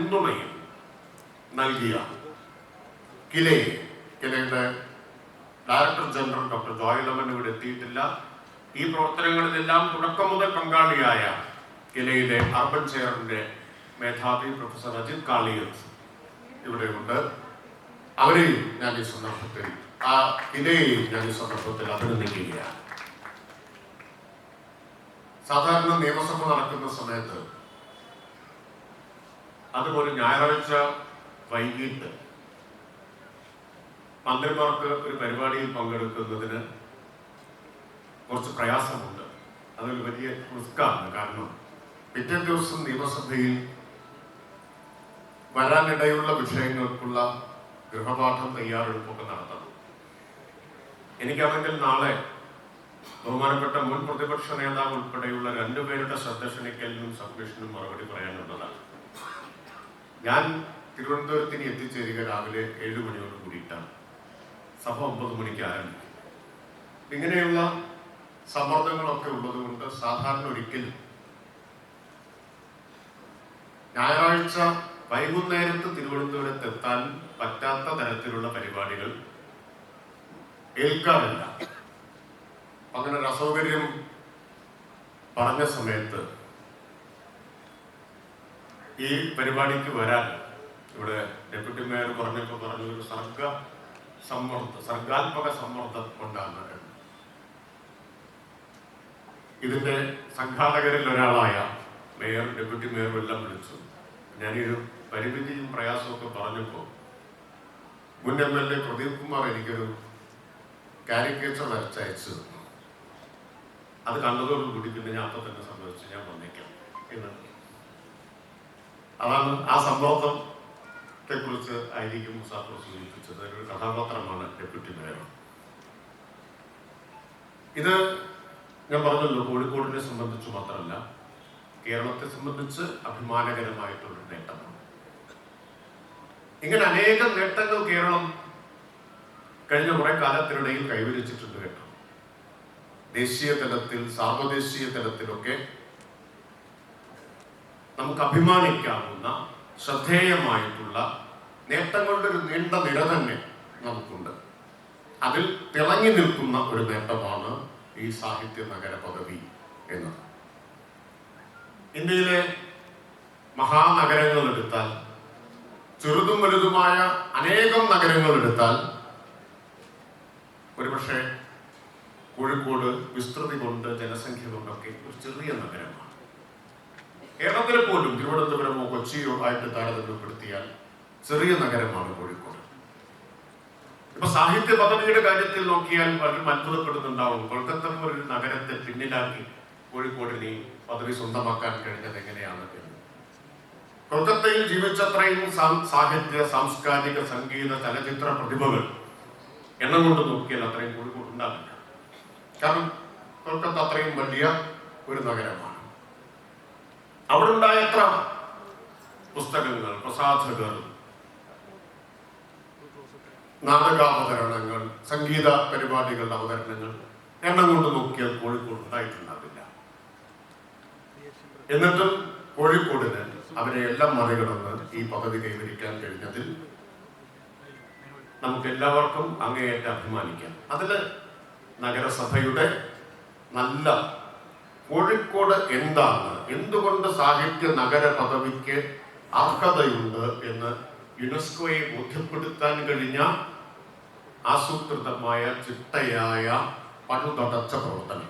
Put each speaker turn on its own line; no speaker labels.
പിന്തുണയും നൽകിയ കിലയുടെ director general doctor Joy Lemon ഇവിടെ എത്തിയിട്ടില്ല. ഈ പ്രവർത്തനങ്ങളിലെല്ലാം തുടക്കം മുതൽ പങ്കാളിയായ കിലയിലെ അർബൻ ചെയറിന്റെ മേധാവി പ്രൊഫസർ അജിത് കാളിയത്ത് ഇവിടെയുണ്ട്. അവരെയും ഞാൻ ഈ സന്ദർഭത്തിൽ അഭിനന്ദിക്കുകയാണ്. സാധാരണ നിയമസഭ നടക്കുന്ന സമയത്ത് അതുപോലെ ഞായറാഴ്ച വൈകിട്ട് മന്ത്രിമാർക്ക് ഒരു പരിപാടിയിൽ പങ്കെടുക്കുന്നതിന് കുറച്ച് പ്രയാസമുണ്ട്. അതൊരു വലിയ റിസ്ക്കാണ്. കാരണം പിറ്റേ ദിവസം നിയമസഭയിൽ വരാനിടയുള്ള വിഷയങ്ങൾക്കുള്ള ഗൃഹപാഠം തയ്യാറെടുപ്പൊക്കെ നടത്തണം. എനിക്കാണെങ്കിൽ നാളെ ബഹുമാനപ്പെട്ട മുൻ പ്രതിപക്ഷ നേതാവ് ഉൾപ്പെടെയുള്ള രണ്ടുപേരുടെ ശ്രദ്ധ ക്ഷണിക്കലിനും സബ്മിഷനും മറുപടി പറയാനുള്ളതാണ്. ഞാൻ തിരുവനന്തപുരത്തിന് എത്തിച്ചേരുക രാവിലെ 7 മണിയോട് കൂടിയിട്ടാണ്. സഭ 9 മണിക്ക് ആരംഭിക്കും. ഇങ്ങനെയുള്ള സമ്മർദ്ദങ്ങളൊക്കെ ഉള്ളതുകൊണ്ട് സാധാരണ ഒരിക്കലും ഞായറാഴ്ച വൈകുന്നേരത്ത് തിരുവനന്തപുരത്ത് എത്താൻ പറ്റാത്ത തരത്തിലുള്ള പരിപാടികൾ ഏൽക്കാറില്ല. അങ്ങനെ ഒരു അസൗകര്യം പറഞ്ഞ സമയത്ത് ഈ പരിപാടിക്ക് വരാൻ ഇവിടെ ഡെപ്യൂട്ടി മേയർ പറഞ്ഞു ഒരു സർഗാത്മക സമ്മർദ്ദം കൊണ്ടാണ്. ഇതിന്റെ സംഘാടകരിൽ ഒരാളായ മേയർ ഡെപ്യൂട്ടി മേയറും എല്ലാം വിളിച്ചു. ഞാനൊരു പരിമിതിയും പ്രയാസമൊക്കെ പറഞ്ഞപ്പോൾ മുൻ MLA പ്രദീപ് കുമാർ എനിക്കൊരു കാരിക്കേച്ചർ വരച്ചയച്ചു. അത് കണ്ടതോടുകൂടി പിന്നെ ഞാൻ അപ്പം തന്നെ സംഭവിച്ചു, ഞാൻ വന്നേക്കാം എന്ന്. അതാണ് ആ സംഭവത്തെ കുറിച്ച് ആയിരിക്കും മുസാഫർ സൂചിപ്പിച്ചത്. ഒരു കഥാപാത്രമാണ് ഡെപ്യൂട്ടി മേയർ. ഇത് ഞാൻ പറഞ്ഞല്ലോ, കോഴിക്കോടിനെ സംബന്ധിച്ച് മാത്രമല്ല കേരളത്തെ സംബന്ധിച്ച് അഭിമാനകരമായിട്ടുള്ള നേട്ടമാണ്. ഇങ്ങനെ അനേകം നേട്ടങ്ങൾ കേരളം കഴിഞ്ഞ കുറെ കാലത്തിനിടയിൽ കൈവരിച്ചിട്ടുണ്ട് കേട്ടോ. ദേശീയ തലത്തിൽ, സാർവദേശീയ തലത്തിലൊക്കെ നമുക്ക് അഭിമാനിക്കാവുന്ന ശ്രദ്ധേയമായിട്ടുള്ള നേട്ടങ്ങളുടെ ഒരു നീണ്ട നിര തന്നെ നമുക്കുണ്ട്. അതിൽ തിളങ്ങി നിൽക്കുന്ന ഒരു നേട്ടമാണ് ഈ സാഹിത്യ നഗര പദവി എന്നത്. ഇന്ത്യയിലെ മഹാനഗരങ്ങൾ എടുത്താൽ, ചെറുതും വലുതുമായ അനേകം നഗരങ്ങൾ എടുത്താൽ, ഒരുപക്ഷെ കോഴിക്കോട് വിസ്തൃതി കൊണ്ട് ജനസംഖ്യ കൊണ്ടൊക്കെ ഒരു ചെറിയ നഗരമാണ്. കേരളത്തിലെ പോലും തിരുവനന്തപുരമോ കൊച്ചിയോ ആയിട്ട് താരതമ്യപ്പെടുത്തിയാൽ ചെറിയ നഗരമാണ് കോഴിക്കോട്. ഇപ്പൊ സാഹിത്യ പദവിയുടെ കാര്യത്തിൽ നോക്കിയാൽ പലരും അത്ഭുതപ്പെടുന്നുണ്ടാവും. കൊൽക്കത്ത പോലൊരു നഗരത്തെ പിന്നിലാക്കി കോഴിക്കോടിനെ പദവി സ്വന്തമാക്കാൻ കഴിഞ്ഞത് എങ്ങനെയാണ് എന്ന്. കൊൽക്കത്തയിൽ ജീവിച്ചത്രയും സാഹിത്യ, സാംസ്കാരിക, സംഗീത, ചലച്ചിത്ര പ്രതിഭകൾ എണ്ണം കൊണ്ട് നോക്കിയാൽ അത്രയും കോഴിക്കോട് ഉണ്ടാവില്ല. കാരണം കൊൽക്കത്ത അത്രയും വലിയ ഒരു നഗരമാണ്. അവിടെ ഉണ്ടായത്ര പുസ്തകങ്ങൾ, പ്രസാധകർ, നാടകാവതരണങ്ങൾ, സംഗീത പരിപാടികളുടെ അവതരണങ്ങൾ എണ്ണം കൊണ്ട് നോക്കിയാൽ കോഴിക്കോട് ഉണ്ടായിട്ടുണ്ടാവില്ല. എന്നിട്ടും കോഴിക്കോടിന് അവരെ എല്ലാം മറികടന്ന് ഈ പദവി കൈവരിക്കാൻ കഴിഞ്ഞതിൽ നമുക്ക് എല്ലാവർക്കും അങ്ങേയറ്റം അഭിമാനിക്കാം. അതിൽ നഗരസഭയുടെ നല്ല കോഴിക്കോട് എന്താണ്, എന്തുകൊണ്ട് സാഹിത്യ നഗര പദവിക്ക് അർഹതയുണ്ട് എന്ന് യുനെസ്കോയെ ബോധ്യപ്പെടുത്താൻ കഴിഞ്ഞ ആസൂത്രിതമായ ചിട്ടയായ പഴുതടച്ച പ്രവർത്തനം.